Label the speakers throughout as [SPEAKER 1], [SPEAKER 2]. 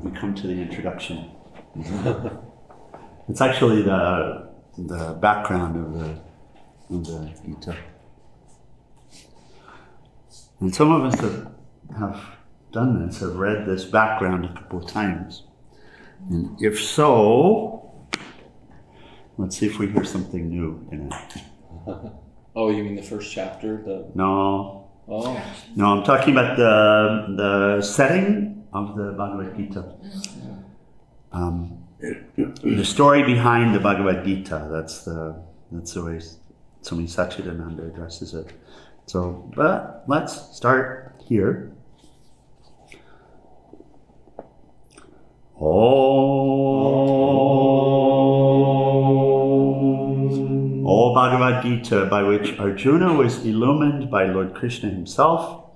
[SPEAKER 1] we come to the introduction. It's actually the background of the Gita. And some of us have done this, have read this background a couple of times. And if so, let's see if we hear something new in it.
[SPEAKER 2] Oh, you mean the first chapter?
[SPEAKER 1] No.
[SPEAKER 2] Oh.
[SPEAKER 1] No, I'm talking about the setting of the Bhagavad Gita. The story behind the Bhagavad Gita. That's the way Swami Satchidananda addresses it. So, but let's start here. O Bhagavad Gita, by which Arjuna was illumined by Lord Krishna himself,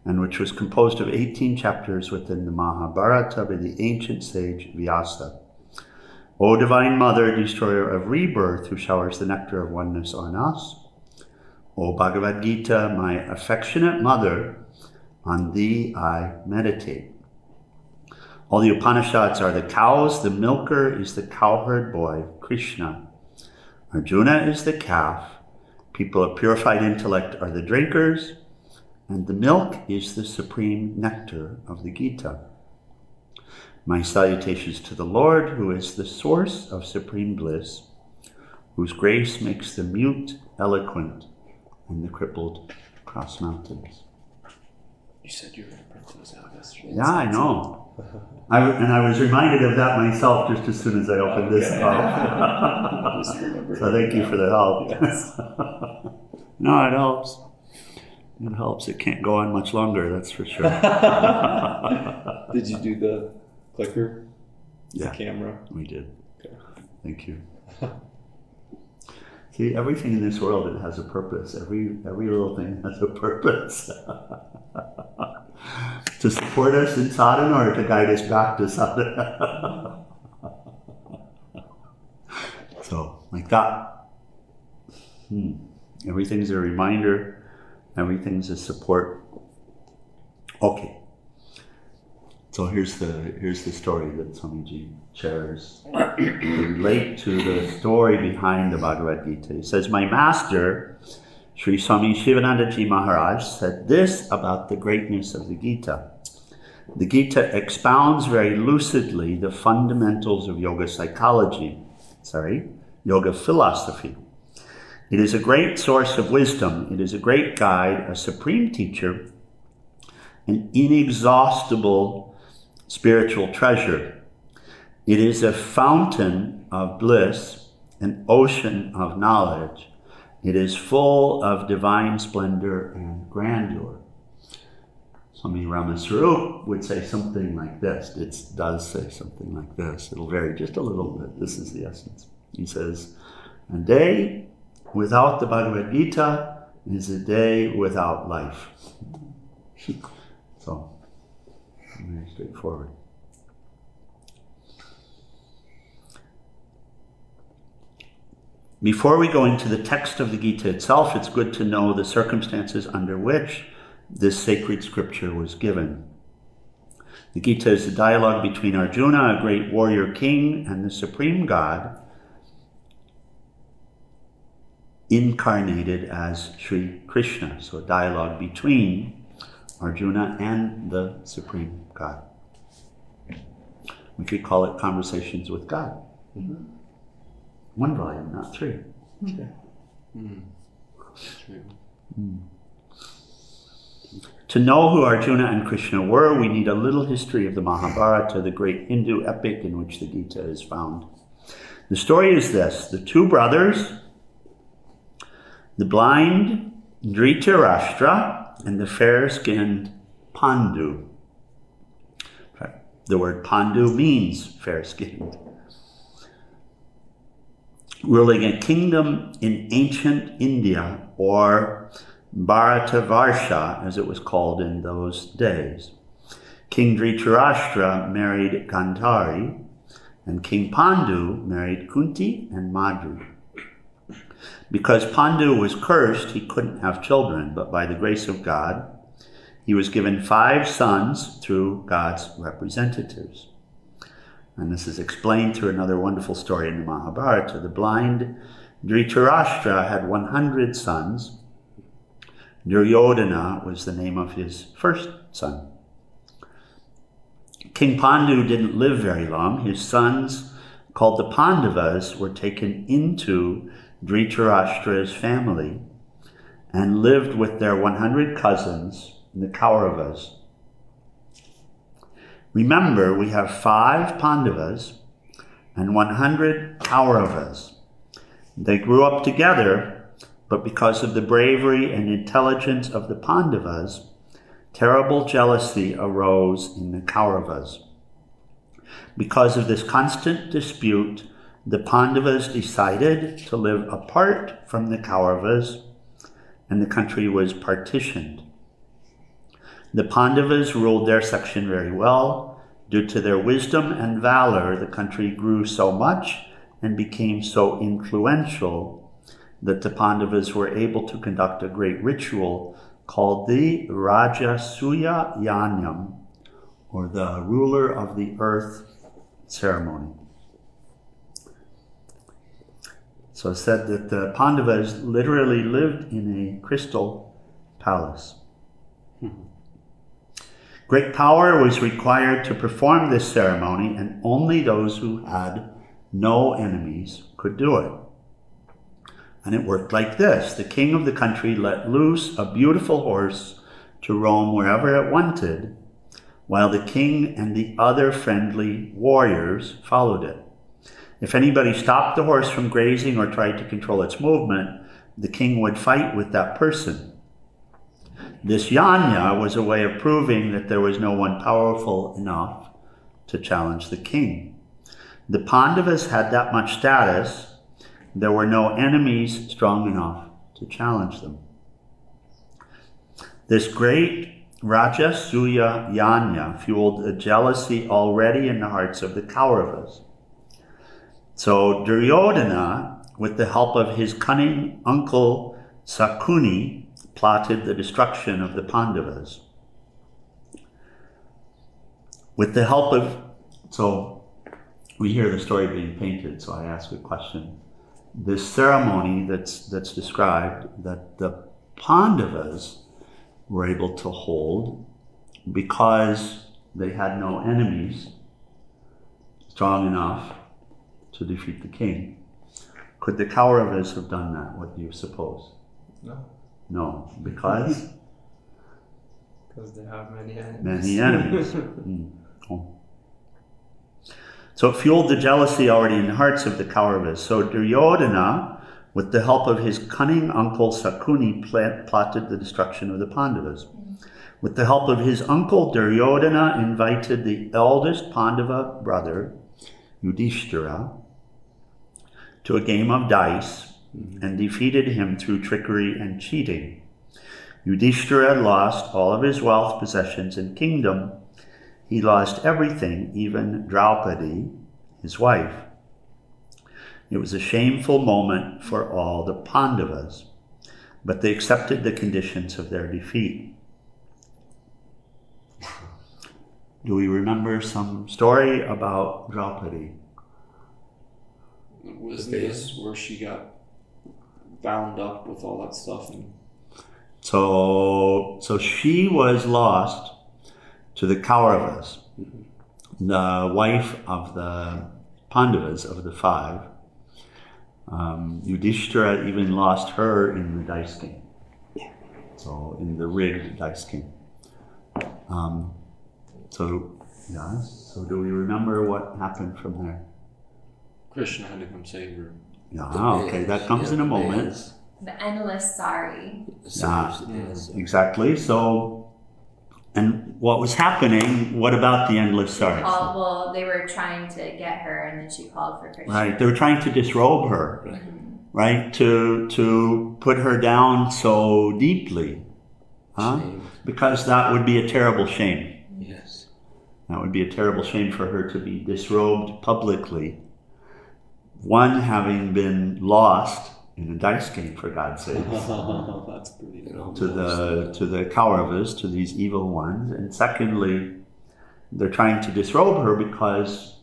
[SPEAKER 1] and which was composed of 18 chapters within the Mahabharata by the ancient sage Vyasa. O Divine Mother, destroyer of rebirth, who showers the nectar of oneness on us. O Bhagavad Gita, my affectionate mother, on thee I meditate. All the Upanishads are the cows, the milker is the cowherd boy, Krishna. Arjuna is the calf, people of purified intellect are the drinkers, and the milk is the supreme nectar of the Gita. My salutations to the Lord, who is the source of supreme bliss, whose grace makes the mute eloquent and the crippled cross mountains.
[SPEAKER 2] You said you were going to print those out yesterday.
[SPEAKER 1] Yeah, I know. I was reminded of that myself just as soon as I opened this up. So thank you for the help.
[SPEAKER 2] Yes.
[SPEAKER 1] No, it helps. It helps. It can't go on much longer, that's for sure.
[SPEAKER 2] Did you do the clicker?
[SPEAKER 1] Yeah.
[SPEAKER 2] The camera?
[SPEAKER 1] We did.
[SPEAKER 2] Okay.
[SPEAKER 1] Thank you. See, everything in this world, it has a purpose. Every little thing has a purpose. To support us in sadhana or to guide us back to sadhana. So, like that. Everything's a reminder. Everything's a support. Okay. So here's the story that Swamiji shares. We relate to the story behind the Bhagavad Gita. He says, my master, Sri Swami Shivananda Ji Maharaj, said this about the greatness of the Gita. The Gita expounds very lucidly the fundamentals of yoga yoga philosophy. It is a great source of wisdom. It is a great guide, a supreme teacher, an inexhaustible spiritual treasure. It is a fountain of bliss, an ocean of knowledge. It is full of divine splendor and grandeur. Swami Ramaswarup would say something like this. It does say something like this. It'll vary just a little bit. This is the essence. He says, a day without the Bhagavad Gita is a day without life. So, very straightforward. Before we go into the text of the Gita itself, it's good to know the circumstances under which this sacred scripture was given. The Gita is a dialogue between Arjuna, a great warrior king, and the supreme God, incarnated as Sri Krishna. So a dialogue between Arjuna and the supreme God. We could call it Conversations with God. Mm-hmm. One volume, not three. Okay. To know who Arjuna and Krishna were, we need a little history of the Mahabharata, the great Hindu epic in which the Gita is found. The story is this: the two brothers, the blind Dhritarashtra and the fair-skinned Pandu. The word Pandu means fair-skinned. Ruling a kingdom in ancient India, or Bharatavarsha, as it was called in those days. King Dhritarashtra married Gandhari, and King Pandu married Kunti and Madhu. Because Pandu was cursed, he couldn't have children, but by the grace of God, he was given 5 sons through God's representatives. And this is explained through another wonderful story in the Mahabharata. The blind Dhritarashtra had 100 sons. Duryodhana was the name of his first son. King Pandu didn't live very long. His sons, called the Pandavas, were taken into Dhritarashtra's family and lived with their 100 cousins, the Kauravas. Remember, we have 5 Pandavas and 100 Kauravas. They grew up together, but because of the bravery and intelligence of the Pandavas, terrible jealousy arose in the Kauravas. Because of this constant dispute, the Pandavas decided to live apart from the Kauravas, and the country was partitioned. The Pandavas ruled their section very well. Due to their wisdom and valor, the country grew so much and became so influential that the Pandavas were able to conduct a great ritual called the Rajasuya Yanyam, or the ruler of the earth ceremony. So it's said that the Pandavas literally lived in a crystal palace. Great power was required to perform this ceremony, and only those who had no enemies could do it. And it worked like this. The king of the country let loose a beautiful horse to roam wherever it wanted, while the king and the other friendly warriors followed it. If anybody stopped the horse from grazing or tried to control its movement, the king would fight with that person. This yanya was a way of proving that there was no one powerful enough to challenge the king. The Pandavas had that much status. There were no enemies strong enough to challenge them. This great Rajasuya Yanya fueled a jealousy already in the hearts of the Kauravas. So Duryodhana, with the help of his cunning uncle Sakuni, plotted the destruction of the Pandavas. With the help of, so we hear the story being painted, so I ask a question. This ceremony that's described, that the Pandavas were able to hold because they had no enemies strong enough to defeat the king. Could the Kauravas have done that? What do you suppose?
[SPEAKER 3] No.
[SPEAKER 1] No, because?
[SPEAKER 3] Because they have many enemies.
[SPEAKER 1] Many enemies. Oh. So it fueled the jealousy already in the hearts of the Kauravas. So Duryodhana, with the help of his cunning uncle Sakuni, plotted the destruction of the Pandavas. With the help of his uncle, Duryodhana invited the eldest Pandava brother, Yudhishthira, to a game of dice and defeated him through trickery and cheating. Yudhishthira lost all of his wealth, possessions, and kingdom. He lost everything, even Draupadi, his wife. It was a shameful moment for all the Pandavas, but they accepted the conditions of their defeat. Do we remember some story about Draupadi?
[SPEAKER 2] Was this where she got bound up with all that stuff? And
[SPEAKER 1] So she was lost to the Kauravas, the wife of the Pandavas, of the 5. Yudhishthira even lost her in the dice game. So in the rigged dice game. So do we remember what happened from there?
[SPEAKER 2] Krishna had to come save her.
[SPEAKER 1] Yeah, okay, that comes in a moment.
[SPEAKER 4] The endless sari.
[SPEAKER 1] Exactly. So, and what was happening, what about the endless sari?
[SPEAKER 4] Well, they were trying to get her, and then she called for Krishna.
[SPEAKER 1] Right, they were trying to disrobe her, right? To put her down so deeply, huh? Because that would be a terrible shame.
[SPEAKER 2] Yes.
[SPEAKER 1] That would be a terrible shame for her to be disrobed publicly. One, having been lost in a dice game, for God's sake.
[SPEAKER 2] That's pretty
[SPEAKER 1] to the Kauravas, to these evil ones. And secondly, they're trying to disrobe her because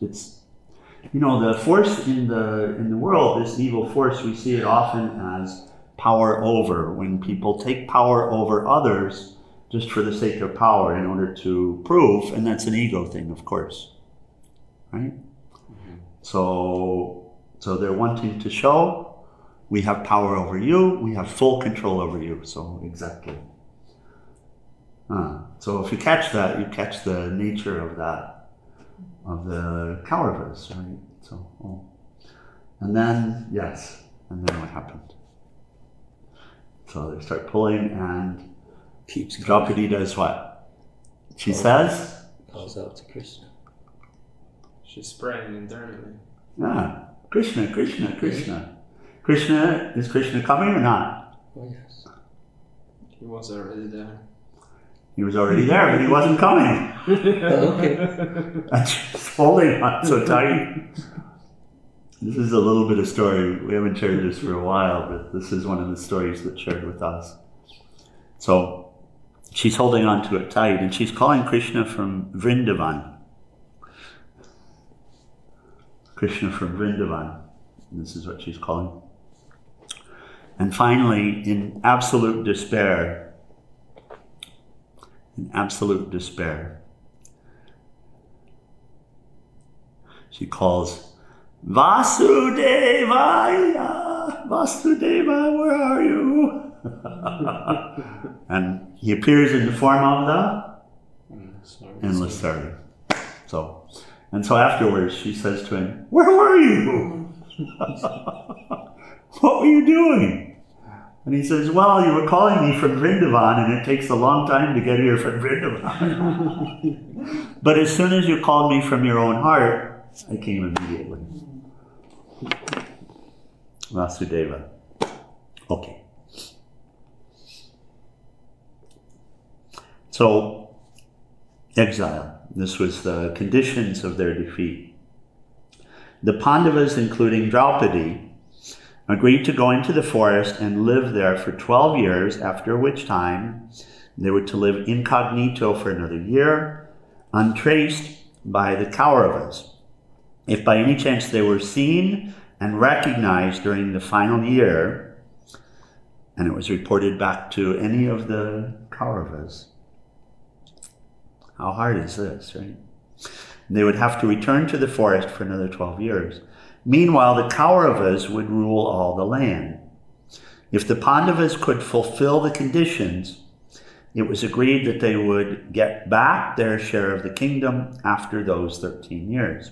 [SPEAKER 1] You know, the force in the world, this evil force, we see it often as power over. When people take power over others just for the sake of power in order to prove, and that's an ego thing, of course, right? Mm-hmm. So they're wanting to show we have power over you, we have full control over you. So exactly. So if you catch that, you catch the nature of that, of the Kauravas, right? So, and then what happened? So they start pulling, and
[SPEAKER 5] keeps
[SPEAKER 1] Draupadi does what? She says?
[SPEAKER 5] Calls out to Krishna.
[SPEAKER 3] She's praying internally.
[SPEAKER 1] Yeah, Krishna, Krishna, Krishna. Krishna, is Krishna coming or not?
[SPEAKER 5] Oh yes.
[SPEAKER 3] He was already there.
[SPEAKER 1] He was already there, but he wasn't coming.
[SPEAKER 5] Okay.
[SPEAKER 1] And she's holding on so tight. This is a little bit of story. We haven't shared this for a while, but this is one of the stories that's shared with us. So she's holding on to it tight, and she's calling Krishna from Vrindavan. Krishna from Vrindavan. This is what she's calling. And finally, in absolute despair, she calls, Vasudevaya! Vasudeva, where are you? And he appears in the form of the endless sorry. So afterwards she says to him, where were you? What were you doing? And he says, well, you were calling me from Vrindavan, and it takes a long time to get here from Vrindavan. But as soon as you called me from your own heart, I came immediately. Vasudeva. Okay. So, exile. This was the conditions of their defeat. The Pandavas, including Draupadi, agreed to go into the forest and live there for 12 years, after which time they were to live incognito for another year, untraced by the Kauravas. If by any chance they were seen and recognized during the final year, and it was reported back to any of the Kauravas, how hard is this, right? They would have to return to the forest for another 12 years. Meanwhile, the Kauravas would rule all the land. If the Pandavas could fulfill the conditions, it was agreed that they would get back their share of the kingdom after those 13 years.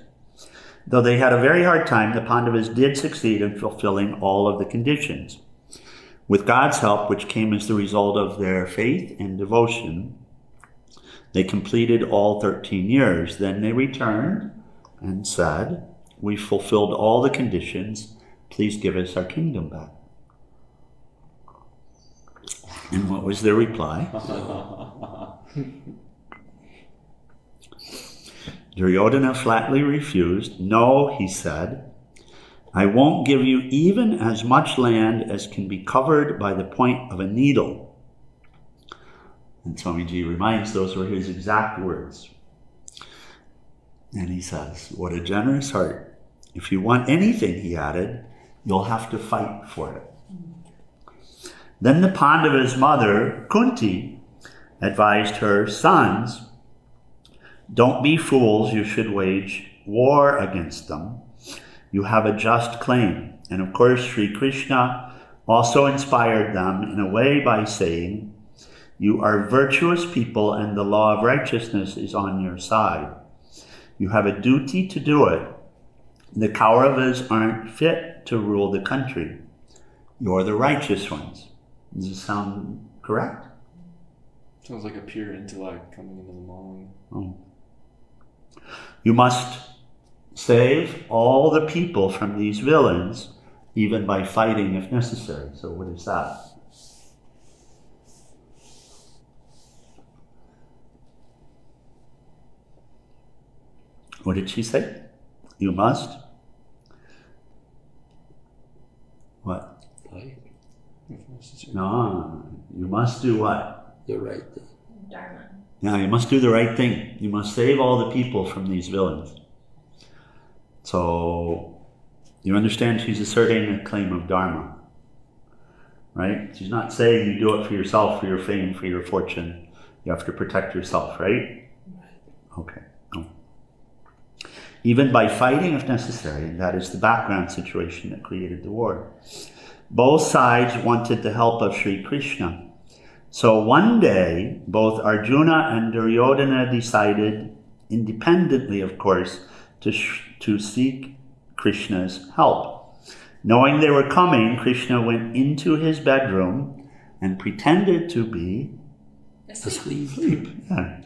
[SPEAKER 1] Though they had a very hard time, the Pandavas did succeed in fulfilling all of the conditions. With God's help, which came as the result of their faith and devotion, they completed all 13 years. Then they returned and said, we fulfilled all the conditions. Please give us our kingdom back. And what was their reply? Duryodhana flatly refused. No, he said, I won't give you even as much land as can be covered by the point of a needle. And Swamiji reminds those were his exact words. And he says, what a generous heart. If you want anything, he added, you'll have to fight for it. Then the Pandava's mother, Kunti, advised her sons, don't be fools, you should wage war against them. You have a just claim. And of course, Sri Krishna also inspired them in a way by saying, you are virtuous people and the law of righteousness is on your side. You have a duty to do it. The Kauravas aren't fit to rule the country. You're the righteous ones. Does this sound correct?
[SPEAKER 2] Sounds like a pure intellect coming into the mind.
[SPEAKER 1] Oh. You must save all the people from these villains, even by fighting if necessary. So what is that? What did she say? You must? What?
[SPEAKER 5] Fight.
[SPEAKER 2] If necessary.
[SPEAKER 1] No, you must do what?
[SPEAKER 5] The right thing.
[SPEAKER 4] Dharma.
[SPEAKER 1] Now, you must do the right thing. You must save all the people from these villains. So you understand she's asserting a claim of dharma, right? She's not saying you do it for yourself, for your fame, for your fortune. You have to protect yourself, right? Okay. No. Even by fighting if necessary, and that is the background situation that created the war. Both sides wanted the help of Sri Krishna. So one day, both Arjuna and Duryodhana decided, independently of course, to seek Krishna's help. Knowing they were coming, Krishna went into his bedroom and pretended to be asleep. Yeah.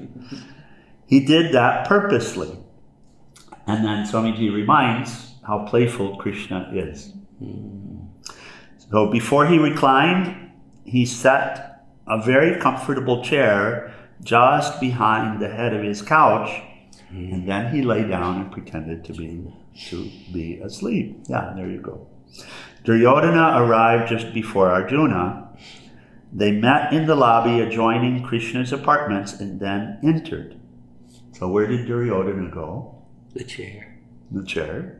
[SPEAKER 1] He did that purposely. And then Swamiji reminds how playful Krishna is. So before he reclined, he set a very comfortable chair just behind the head of his couch, and then he lay down and pretended to be asleep. Yeah, there you go. Duryodhana arrived just before Arjuna. They met in the lobby adjoining Krishna's apartments and then entered. So where did Duryodhana go?
[SPEAKER 5] The chair.
[SPEAKER 1] The chair.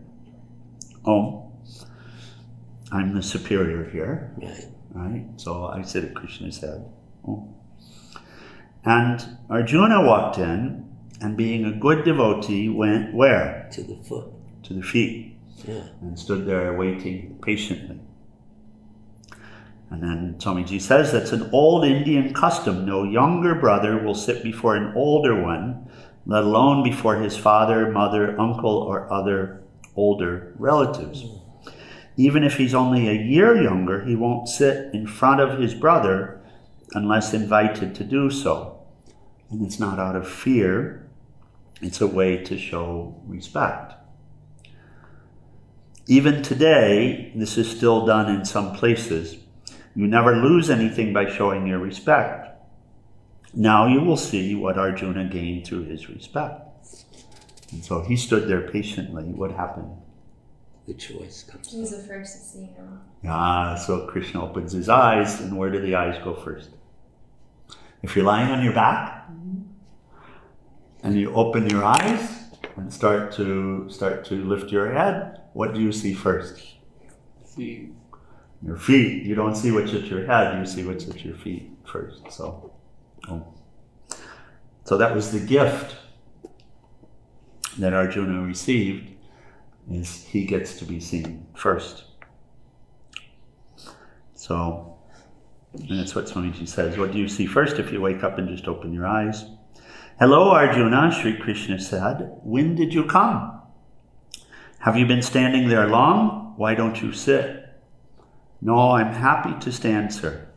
[SPEAKER 1] Oh, I'm the superior here.
[SPEAKER 5] Right.
[SPEAKER 1] Right? So I sit at Krishna's head. Oh. And Arjuna walked in, and being a good devotee, went where?
[SPEAKER 5] To the foot.
[SPEAKER 1] To the feet.
[SPEAKER 5] Yeah.
[SPEAKER 1] And stood there waiting patiently. And then Swamiji says that's an old Indian custom. No younger brother will sit before an older one, let alone before his father, mother, uncle, or other older relatives. Even if he's only a year younger, he won't sit in front of his brother unless invited to do so. And it's not out of fear, it's a way to show respect. Even today, this is still done in some places. You never lose anything by showing your respect. Now you will see what Arjuna gained through his respect. And so he stood there patiently. What happened?
[SPEAKER 5] The choice comes.
[SPEAKER 4] He was the first to see him.
[SPEAKER 1] So Krishna opens his eyes, and where do the eyes go first? If you're lying on your back, and you open your eyes and start to lift your head, what do you see first?
[SPEAKER 2] Feet.
[SPEAKER 1] Your feet. You don't see what's at your head, you see what's at your feet first. So that was the gift that Arjuna received, is he gets to be seen first. So, and that's what Swamiji says. What do you see first if you wake up and just open your eyes? Hello, Arjuna, Sri Krishna said. When did you come? Have you been standing there long? Why don't you sit? No, I'm happy to stand, sir.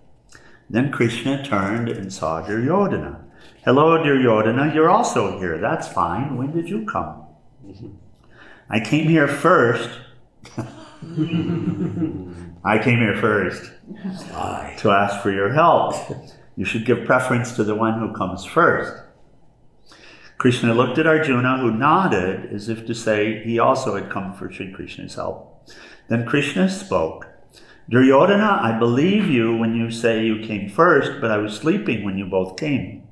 [SPEAKER 1] Then Krishna turned and saw Duryodhana. Hello, Duryodhana, you're also here. That's fine. When did you come? I came here first. I came here first to ask for your help. You should give preference to the one who comes first. Krishna looked at Arjuna, who nodded as if to say he also had come for Sri Krishna's help. Then Krishna spoke. Duryodhana, I believe you when you say you came first, but I was sleeping when you both came.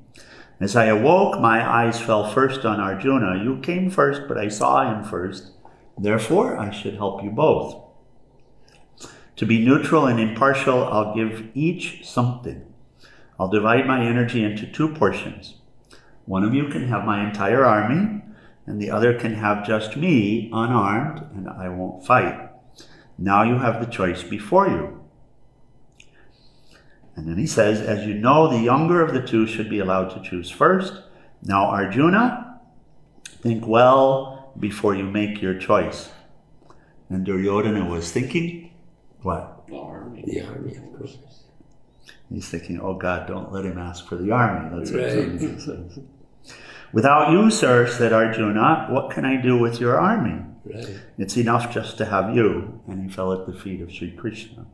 [SPEAKER 1] As I awoke, my eyes fell first on Arjuna. You came first, but I saw him first. Therefore, I should help you both. To be neutral and impartial, I'll give each something. I'll divide my energy into two portions. One of you can have my entire army, and the other can have just me, unarmed, and I won't fight. Now you have the choice before you. And then he says, as you know, the younger of the two should be allowed to choose first. Now, Arjuna, think well before you make your choice. And Duryodhana was thinking, what?
[SPEAKER 2] The army.
[SPEAKER 5] The army, of course.
[SPEAKER 1] He's thinking, oh God, don't let him ask for the army. That's what
[SPEAKER 5] Right.
[SPEAKER 1] he says. Without you, sir, said Arjuna, what can I do with your army?
[SPEAKER 5] Right.
[SPEAKER 1] It's enough just to have you. And he fell at the feet of Sri Krishna.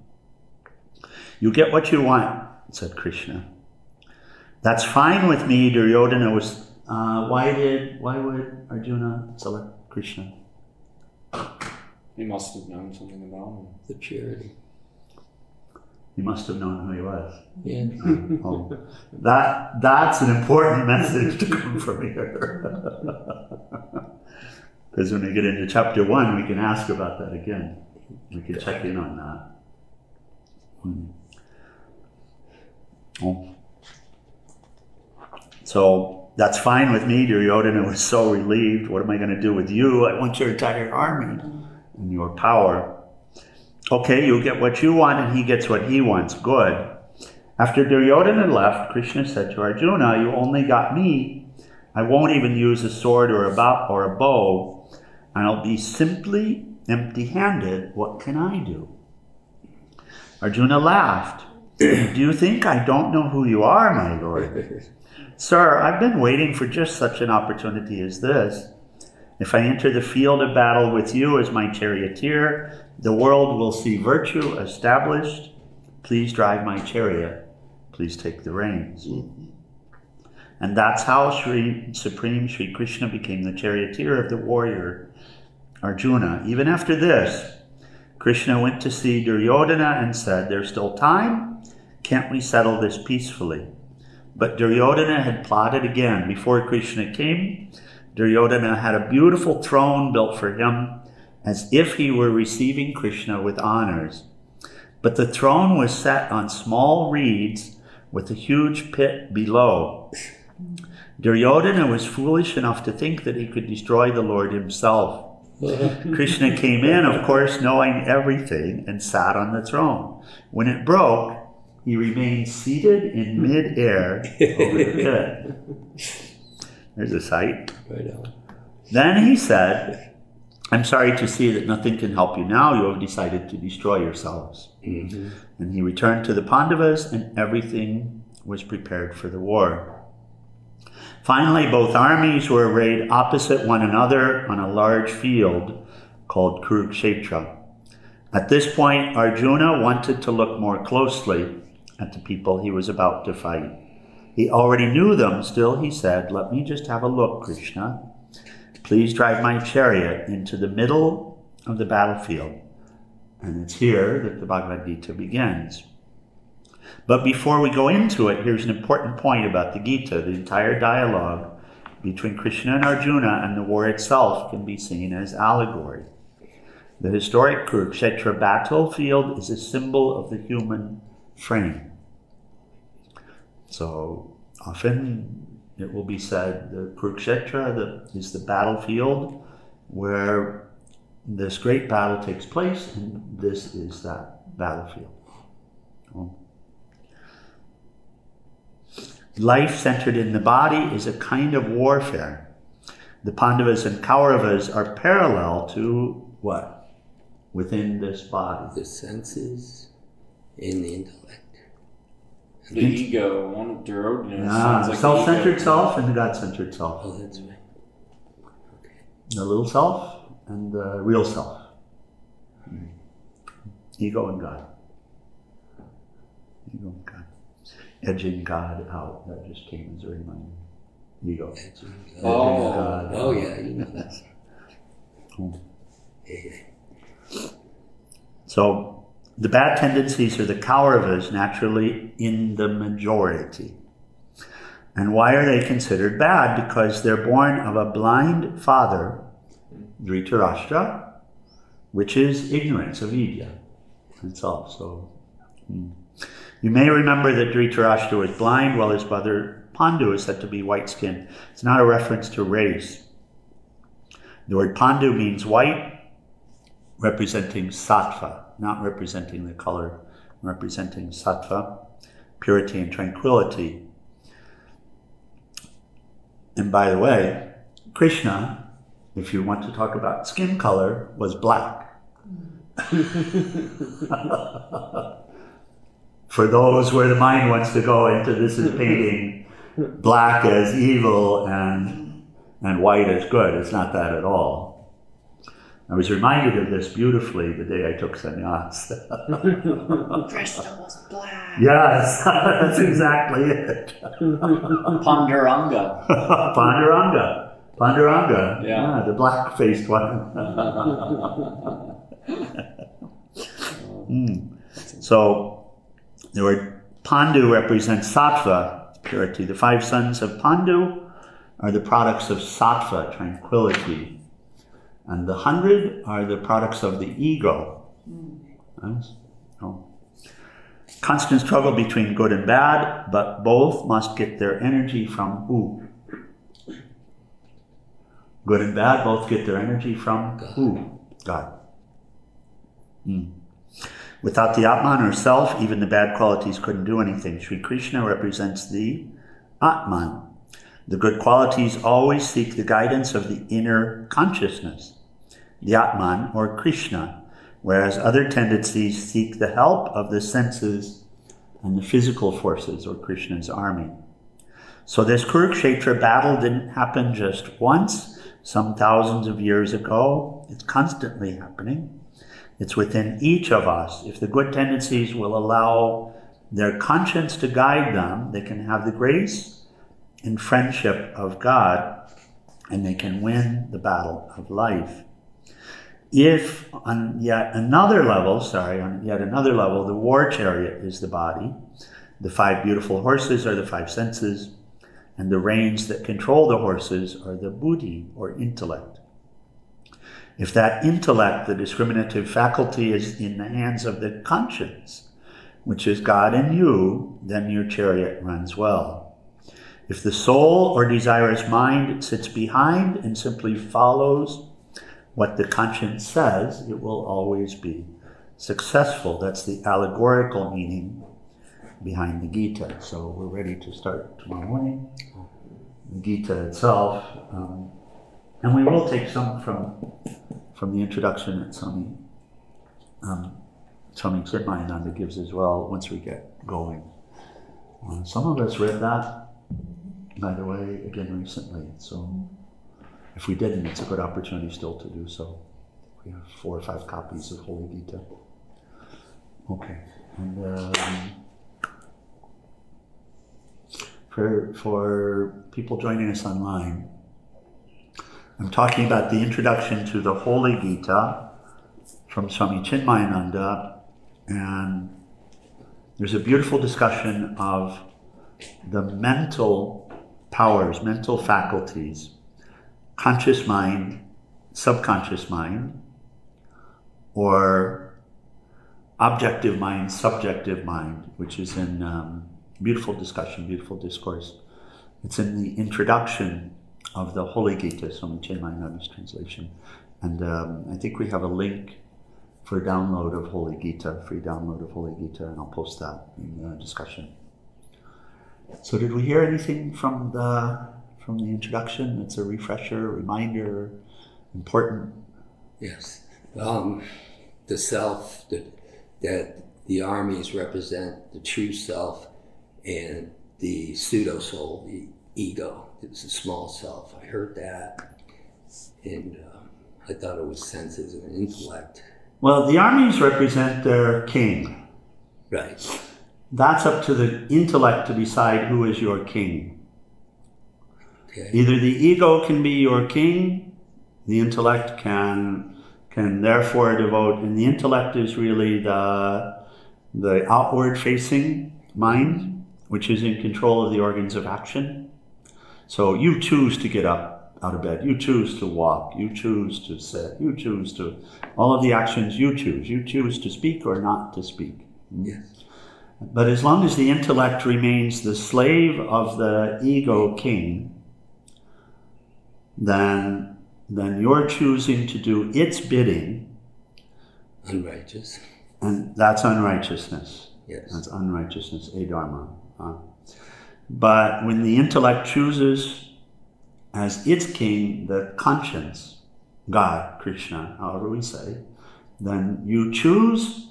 [SPEAKER 1] You get what you want, said Krishna. That's fine with me. Duryodhana was, why would Arjuna select Krishna?
[SPEAKER 2] He must have known something about him.
[SPEAKER 5] The purity.
[SPEAKER 1] He must have known who he was.
[SPEAKER 5] Yeah.
[SPEAKER 1] Oh, that's an important message to come from here. Because when we get into chapter 1, we can ask about that again. We can check in on that. Oh. So that's fine with me. Duryodhana was so relieved. What am I going to do with you? I want your entire army and your power. Okay, you get what you want and he gets what he wants. Good. After Duryodhana left, Krishna said to Arjuna, you only got me. I won't even use a sword or a bow, and I'll be simply empty-handed. What can I do? Arjuna laughed. Do you think I don't know who you are, my lord? Sir, I've been waiting for just such an opportunity as this. If I enter the field of battle with you as my charioteer, the world will see virtue established. Please drive my chariot. Please take the reins. And that's how Supreme Sri Krishna became the charioteer of the warrior Arjuna. Even after this, Krishna went to see Duryodhana and said, there's still time. Can't we settle this peacefully? But Duryodhana had plotted again. Before Krishna came, Duryodhana had a beautiful throne built for him as if he were receiving Krishna with honors. But the throne was set on small reeds with a huge pit below. Duryodhana was foolish enough to think that he could destroy the Lord himself. Krishna came in, of course, knowing everything, and sat on the throne. When it broke, he remained seated in mid-air over the pit. There's a sight.
[SPEAKER 5] Right on.
[SPEAKER 1] Then he said, I'm sorry to see that nothing can help you now. You have decided to destroy yourselves.
[SPEAKER 5] Mm-hmm.
[SPEAKER 1] And he returned to the Pandavas, and everything was prepared for the war. Finally, both armies were arrayed opposite one another on a large field called Kurukshetra. At this point, Arjuna wanted to look more closely at the people he was about to fight. He already knew them. Still, he said, let me just have a look, Krishna. Please drive my chariot into the middle of the battlefield. And it's here that the Bhagavad Gita begins. But before we go into it, here's an important point about the Gita. The entire dialogue between Krishna and Arjuna and the war itself can be seen as allegory. The historic Kurukshetra battlefield is a symbol of the human frame. So often it will be said the Kurukshetra is the battlefield where this great battle takes place, and this is that battlefield. Oh. Life centered in the body is a kind of warfare. The Pandavas and Kauravas are parallel to what? Within this body.
[SPEAKER 5] The senses and the intellect.
[SPEAKER 2] The ego, one of Duryodhana
[SPEAKER 1] Ah,
[SPEAKER 2] sounds like
[SPEAKER 1] self-centered
[SPEAKER 2] the ego.
[SPEAKER 1] self and the God-centered self.
[SPEAKER 5] Oh, that's right. Okay.
[SPEAKER 1] The little self and the real self. Ego and God. Ego and God. Edging God out. That just came as a reminder. Ego.
[SPEAKER 5] Edging God.
[SPEAKER 2] Oh.
[SPEAKER 1] God
[SPEAKER 5] Oh,
[SPEAKER 1] out.
[SPEAKER 5] yeah, you know that.
[SPEAKER 1] Oh.
[SPEAKER 5] Yeah.
[SPEAKER 1] So the bad tendencies are the Kauravas, naturally in the majority. And why are they considered bad? Because they're born of a blind father, Dhritarashtra, which is ignorance of Vidya itself. So you may remember that Dhritarashtra was blind while his brother Pandu is said to be white-skinned. It's not a reference to race. The word Pandu means white, representing sattva, not representing the color, representing sattva, purity and tranquility. And by the way, Krishna, if you want to talk about skin color, was black. For those where the mind wants to go into this is painting black as evil and white as good. It's not that at all. I was reminded of this beautifully the day I took sannyas.
[SPEAKER 4] Krishna was black.
[SPEAKER 1] Yes, that's exactly it.
[SPEAKER 2] Panduranga.
[SPEAKER 1] Panduranga.
[SPEAKER 2] Yeah.
[SPEAKER 1] The black-faced one. So the word Pandu represents sattva, purity. The 5 sons of Pandu are the products of sattva, tranquility. And the 100 are the products of the ego. Yes? So, constant struggle between good and bad, but both must get their energy from who? Good and bad both get their energy from
[SPEAKER 5] God.
[SPEAKER 1] Who? God. Without the Atman or self, even the bad qualities couldn't do anything. Sri Krishna represents the Atman. The good qualities always seek the guidance of the inner consciousness, the Atman or Krishna, whereas other tendencies seek the help of the senses and the physical forces, or Krishna's army. So this Kurukshetra battle didn't happen just once, some thousands of years ago. It's constantly happening. It's within each of us. If the good tendencies will allow their conscience to guide them, they can have the grace and friendship of God, and they can win the battle of life. If on yet another level, the war chariot is the body, the 5 beautiful horses are the 5 senses, and the reins that control the horses are the buddhi, or intellect. If that intellect, the discriminative faculty, is in the hands of the conscience, which is God and you, then your chariot runs well. If the soul or desirous mind sits behind and simply follows what the conscience says, it will always be successful. That's the allegorical meaning behind the Gita. So we're ready to start tomorrow morning. The Gita itself, and we will take some from the introduction that Swami Chinmayananda gives as well once we get going. Some of us read that, by the way, again recently. So if we didn't, it's a good opportunity still to do so. We have 4 or 5 copies of Holy Gita. Okay, and for people joining us online, I'm talking about the introduction to the Holy Gita from Swami Chinmayananda, and there's a beautiful discussion of the mental powers, mental faculties, conscious mind, subconscious mind, or objective mind, subjective mind, which is in beautiful discussion, beautiful discourse. It's in the introduction of the Holy Gita, Swami Chinmayananda's translation. And I think we have a link for download of Holy Gita, free download of Holy Gita, and I'll post that in the discussion. So did we hear anything from the introduction? It's a refresher, reminder, important.
[SPEAKER 5] Yes. The self, that the armies represent the true self, and the pseudo-soul, the ego, it's a small self. I heard that, and I thought it was senses and intellect.
[SPEAKER 1] Well, the armies represent their king.
[SPEAKER 5] Right.
[SPEAKER 1] That's up to the intellect to decide who is your king.
[SPEAKER 5] Okay.
[SPEAKER 1] Either the ego can be your king, the intellect can therefore devote, and the intellect is really the outward-facing mind, which is in control of the organs of action. So you choose to get up out of bed, you choose to walk, you choose to sit, you choose to, all of the actions you choose to speak or not to speak.
[SPEAKER 5] Yes.
[SPEAKER 1] But as long as the intellect remains the slave of the ego king, then you're choosing to do its bidding.
[SPEAKER 5] Unrighteous.
[SPEAKER 1] And that's unrighteousness.
[SPEAKER 5] Yes.
[SPEAKER 1] That's unrighteousness, adharma. But when the intellect chooses as its king the conscience, God, Krishna, however we say, then you choose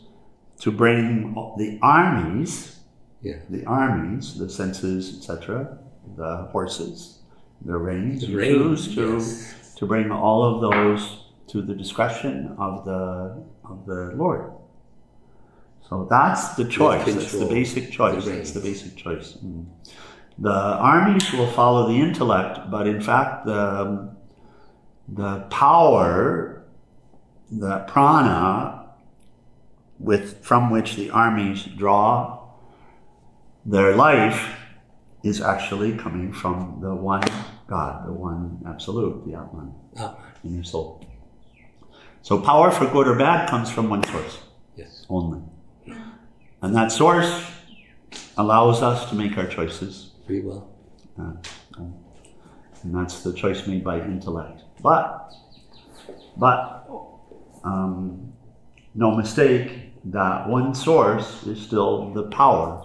[SPEAKER 1] to bring the armies, the senses, etc., the horses, the reins, you choose to bring all of those to the discretion of the Lord. So that's the choice. That's the basic choice. That's the basic choice. The armies will follow the intellect, but in fact, the power, the prana, from which the armies draw their life, is actually coming from the one God, the one absolute, the Atman, in your soul. So power for good or bad comes from one source.
[SPEAKER 5] Yes.
[SPEAKER 1] Only. And that source allows us to make our choices.
[SPEAKER 5] Free will.
[SPEAKER 1] And that's the choice made by intellect. But no mistake, that one source is still the power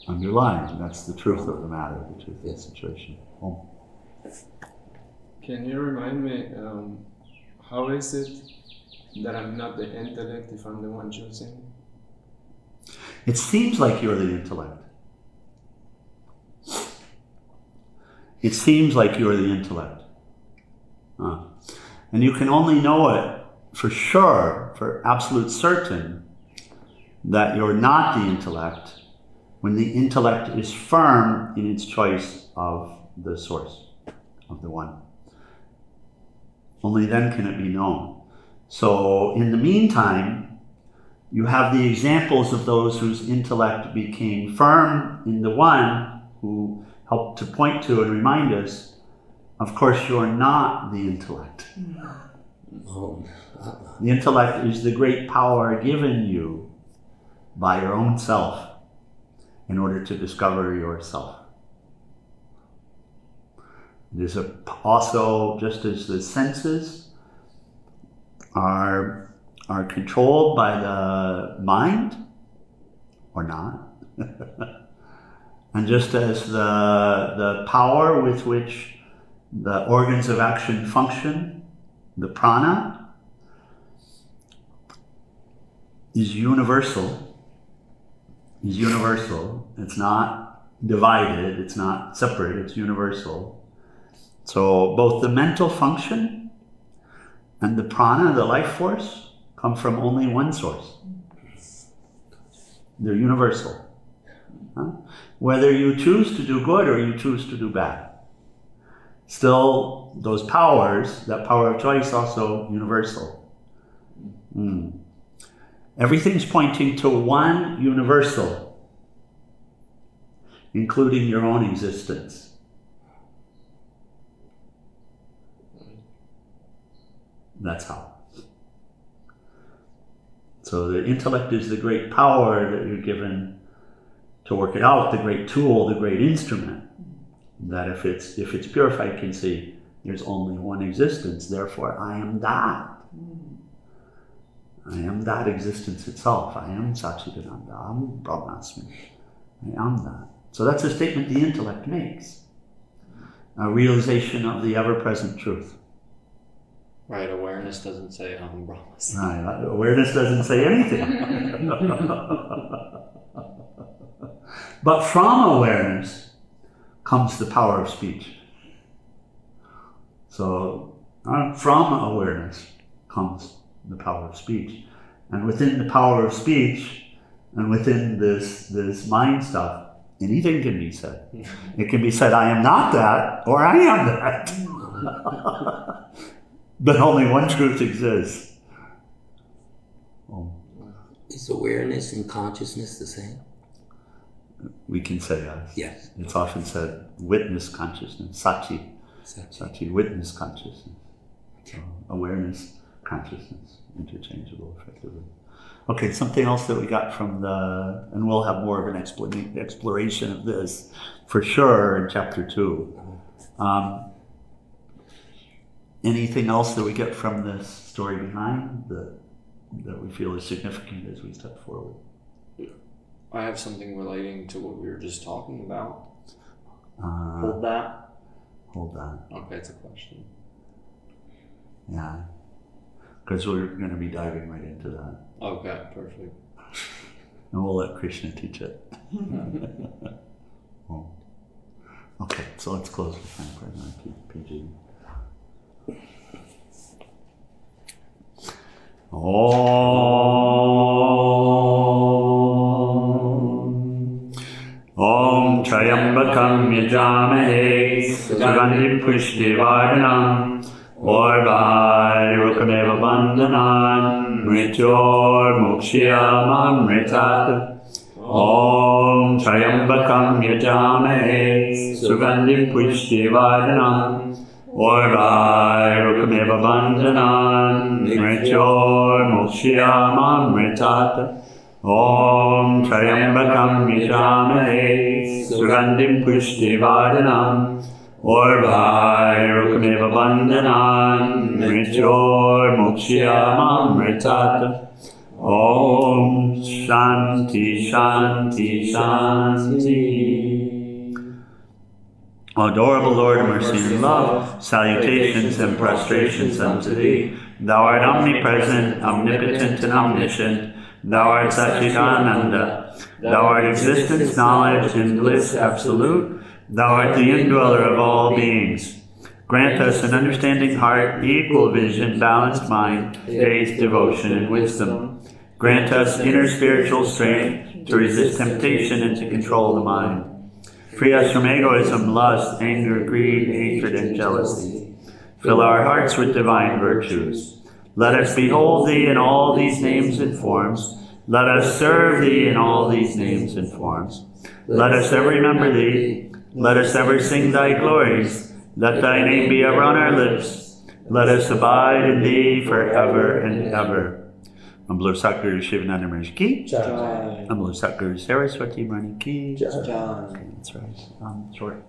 [SPEAKER 1] underlying. That's the truth of the matter, the truth of the situation. Oh.
[SPEAKER 3] Can you remind me, how is it that I'm not the intellect if I'm the one choosing?
[SPEAKER 1] It seems like you're the intellect. It seems like you're the intellect. And you can only know it for sure, for absolute certain, that you're not the intellect when the intellect is firm in its choice of the source, of the one. Only then can it be known. So in the meantime, you have the examples of those whose intellect became firm in the one, who helped to point to and remind us, of course you're not the intellect. The intellect is the great power given you by your own self in order to discover yourself. It is also, just as the senses are controlled by the mind, or not, and just as the power with which the organs of action function, the prana, is universal. It's not divided, it's not separate, it's universal. So both the mental function and the prana, the life force, come from only one source. They're universal. Whether you choose to do good or you choose to do bad, still those powers, that power of choice, also universal. Everything's pointing to one universal, including your own existence. That's how. So the intellect is the great power that you're given to work it out, the great tool, the great instrument, that if it's purified can see there's only one existence, therefore I am that. I am that existence itself. I am Satchidananda. I am Brahmasmi. I am that. So that's a statement the intellect makes. A realization of the ever-present truth.
[SPEAKER 2] Right, awareness doesn't say Aham Brahmasmi.
[SPEAKER 1] Right, awareness doesn't say anything. But from awareness comes the power of speech. So from awareness comes the power of speech. And within the power of speech, and within this mind stuff, anything can be said. It can be said, I am not that, or I am that. But only one truth exists.
[SPEAKER 5] Is awareness and consciousness the same?
[SPEAKER 1] We can say yes.
[SPEAKER 5] Yes.
[SPEAKER 1] It's often said witness consciousness, Sachi. Sachi, witness consciousness. So awareness, consciousness, interchangeable effectively. Okay, something else that we got from and we'll have more of an exploration of this for sure in chapter 2. Anything else that we get from this story behind that we feel is significant as we step forward?
[SPEAKER 2] I have something relating to what we were just talking about.
[SPEAKER 1] Hold
[SPEAKER 2] that.
[SPEAKER 1] Okay,
[SPEAKER 2] it's a question.
[SPEAKER 1] Yeah, because we're going to be diving right into that.
[SPEAKER 2] Okay, perfect.
[SPEAKER 1] And we'll let Krishna teach it. Okay, so let's close with my PG. Om Trayambakam Yajamahe Sugandhim Pushtivardhanam Orvarukhameva Bandhanan Mrityor Mukshiyamamritat Om Trayambakam Yajamahe Sugandhim Pushtivardhanam Orvai Rukameva Bandhanan Mrityor Mokshiyamamritata Om Trayambakam Yajamahe Sugandim Pushtivardhanam Orvai Rukameva Bandhanan Mrityor Mokshiyamamritata Om Shanti Shanti Shanti. Adorable Lord of mercy and love, salutations and prostrations unto thee. Thou art omnipresent, omnipotent, and omniscient. Thou art Satchidananda. Thou art existence, knowledge, and bliss absolute. Thou art the indweller of all beings. Grant us an understanding heart, equal vision, balanced mind, faith, devotion, and wisdom. Grant us inner spiritual strength to resist temptation and to control the mind. Free us from egoism, lust, anger, greed, hatred, and jealousy. Fill our hearts with divine virtues. Let us behold thee in all these names and forms. Let us serve thee in all these names and forms. Let us ever remember thee. Let us ever sing thy glories. Let thy name be ever on our lips. Let us abide in thee forever and ever. Amlo Sakguru Shivananda Maharaj Ki.
[SPEAKER 2] Jai.
[SPEAKER 1] Amlo Sakguru Saraswati Mani Ki.
[SPEAKER 2] Jai.
[SPEAKER 1] That's right. Short.